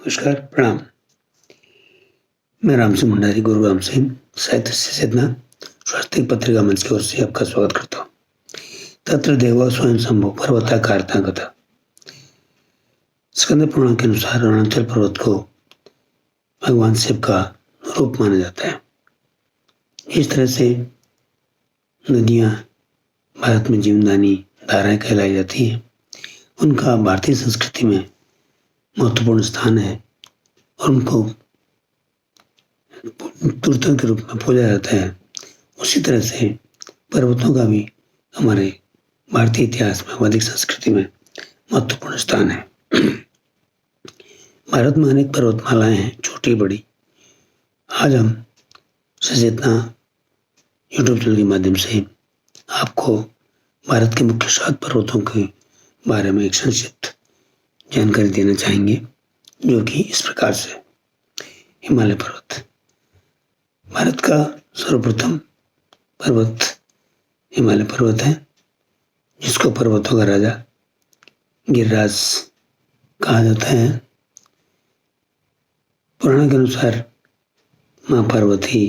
नमस्कार, प्रणाम। मैं राम सिंह भंडारी, गुरु राम सिंह, साहित्य से चेतना, स्वास्थ्य पत्रिका मंच की ओर से आपका स्वागत करता हूँ। तत्र देवो स्वयं शंभो पर्वताकारता कथा। स्कंद पुराण के अनुसार अरुणाचल पर्वत को भगवान शिव का रूप माना जाता है। इस तरह से नदियाँ भारत में जीवनदायिनी धाराएं कहलाई जाती हैं। उनका भारतीय संस्कृति में महत्वपूर्ण स्थान है और उनको तीर्थों के रूप में पूजा जाता है। उसी तरह से पर्वतों का भी हमारे भारतीय इतिहास में, वैदिक संस्कृति में महत्वपूर्ण स्थान है। भारत में अनेक पर्वतमालाएं हैं, छोटी बड़ी। आज हम सचेतना यूट्यूब चैनल के माध्यम से आपको भारत के मुख्य 7 पर्वतों के बारे में एक संक्षिप्त जानकारी देना चाहेंगे, जो कि इस प्रकार से। हिमालय पर्वत। भारत का सर्वप्रथम पर्वत हिमालय पर्वत है, जिसको पर्वतों का राजा गिरिराज कहा जाता है। पुराण के अनुसार माँ पार्वती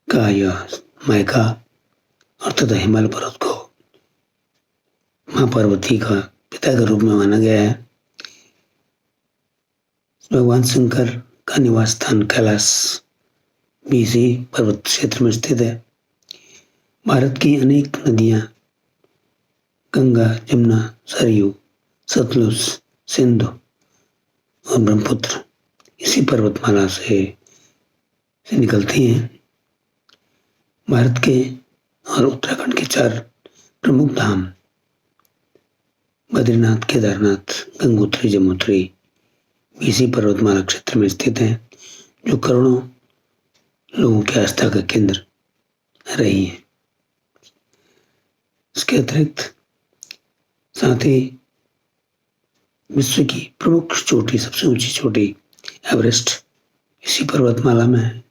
का यह मायका और तथा हिमालय पर्वत को माँ पार्वती का पिता के रूप में माना गया है। भगवान शंकर का निवास स्थान कैलाश भी इसी पर्वत क्षेत्र में स्थित है। भारत की अनेक नदियां गंगा, जमुना, सरयू, सतलुज, सिंधु और ब्रह्मपुत्र इसी पर्वतमाला से निकलती हैं। भारत के और उत्तराखंड के 4 प्रमुख धाम बद्रीनाथ, केदारनाथ, गंगोत्री, जमुनोत्री इसी पर्वतमाला क्षेत्र में स्थित हैं, जो करोड़ों लोगों की आस्था का केंद्र रही है। इसके अतिरिक्त साथ ही विश्व की प्रमुख चोटी, सबसे ऊंची चोटी एवरेस्ट इसी पर्वतमाला में है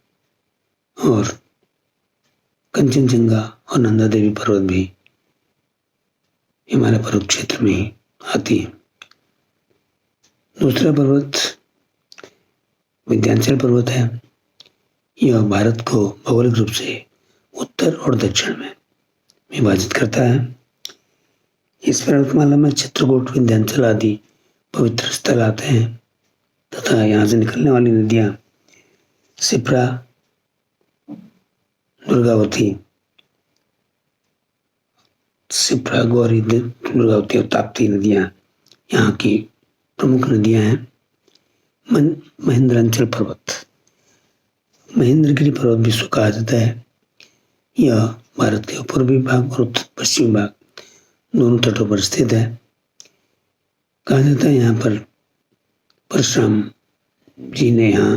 और कंचनजंगा और नंदा देवी पर्वत भी हिमालय पर्वत क्षेत्र में ही आती है। दूसरा पर्वत विंध्याचल पर्वत है। यह भारत को भौगोलिक रूप से उत्तर और दक्षिण में विभाजित करता है। इस पर्वतमाला में चित्रकूट, विंध्याचल आदि पवित्र स्थल आते हैं तथा यहाँ से निकलने वाली नदियाँ शिप्रा, दुर्गावती, गौरी, दुर्गावती और ताप्ती नदियाँ यहाँ की प्रमुख नदियाँ हैं। महेंद्रांचल पर्वत, महेंद्रगिरी पर्वत विश्व कहा जाता है। यह भारत के पूर्वी भाग और उत्तर पश्चिमी भाग दोनों तटों पर स्थित है। कहा जाता है यहाँ पर परशुराम जी ने यहाँ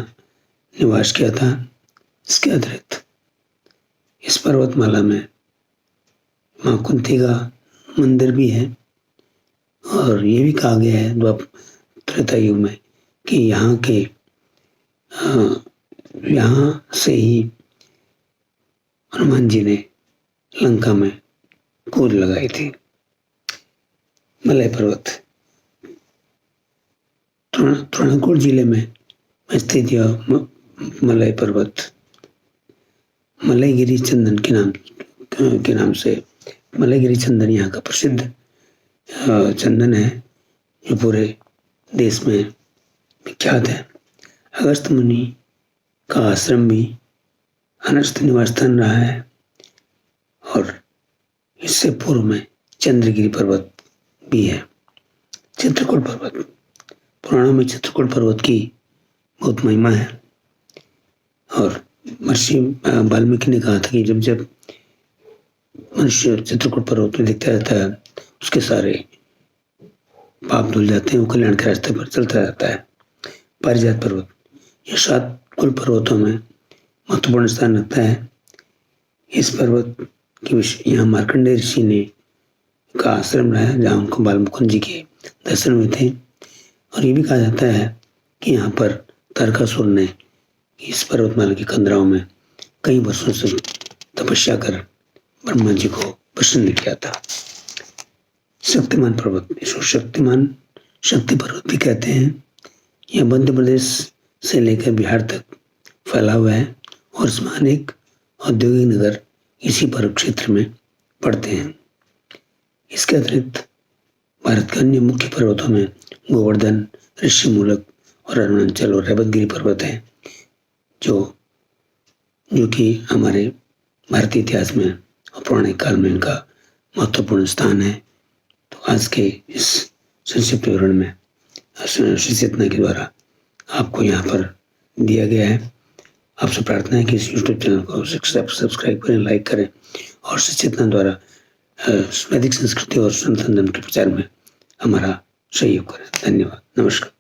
निवास किया था। इसके अतिरिक्त इस पर्वतमाला में माँ कुंती का मंदिर भी है और ये भी कहा गया है द्वापर त्रेता युग में कि यहाँ से ही हनुमान जी ने लंका में कूद लगाई थी। मलय पर्वत, तृणकोट जिले में स्थित यह मलय पर्वत मलयगिरी चंदन के नाम से मलयगिरी चंदन यहाँ का प्रसिद्ध चंदन है, जो पूरे देश में विख्यात है। अगस्त मुनि का आश्रम भी अनस्त निवास स्थान रहा है और इससे पूर्व में चंद्रगिरी पर्वत भी है। चित्रकूट पर्वत, पुराणों में चित्रकूट पर्वत की बहुत महिमा है और महर्षि वाल्मीकि ने कहा था कि जब जब मनुष्य चित्रकूट पर्वत में दिखता रहता है, उसके सारे पाप धुल जाते हैं, वो कल्याण के रास्ते पर चलता रहता है। पारिजात पर्वत, यह 7 कुल पर्वतों में महत्वपूर्ण स्थान रखता है। इस पर्वत की यहाँ मार्कंडेय ऋषि ने का आश्रम रहा, जहाँ उनको बालमुकुंद जी के दर्शन हुए थे और ये भी कहा जाता है कि यहाँ पर तारकासुर ने इस पर्वतमाला की कंदराओं में कई वर्षों से तपस्या कर ब्रह्मा जी को प्रसन्न किया था। शक्तिमान पर्वत, इसको शक्ति पर्वत भी कहते हैं। यह मध्य प्रदेश से लेकर बिहार तक फैला हुआ है और इसमें अनेक औद्योगिक नगर इसी पर्वत क्षेत्र में पड़ते हैं। इसके अतिरिक्त भारत के अन्य मुख्य पर्वतों में गोवर्धन, ऋषिमूलक और अरुणाचल और रेवतगिरी पर्वत हैं, जो कि हमारे भारतीय इतिहास में और पौराणिक काल में इनका महत्वपूर्ण स्थान है। तो आज के इस संक्षिप्त विवरण में श्री चेतना के द्वारा आपको यहाँ पर दिया गया है। आपसे प्रार्थना है कि इस YouTube चैनल को सब्सक्राइब करें, लाइक करें और श्री चेतना द्वारा वैदिक संस्कृति और सनातन धर्म के प्रचार में हमारा सहयोग करें। धन्यवाद। नमस्कार।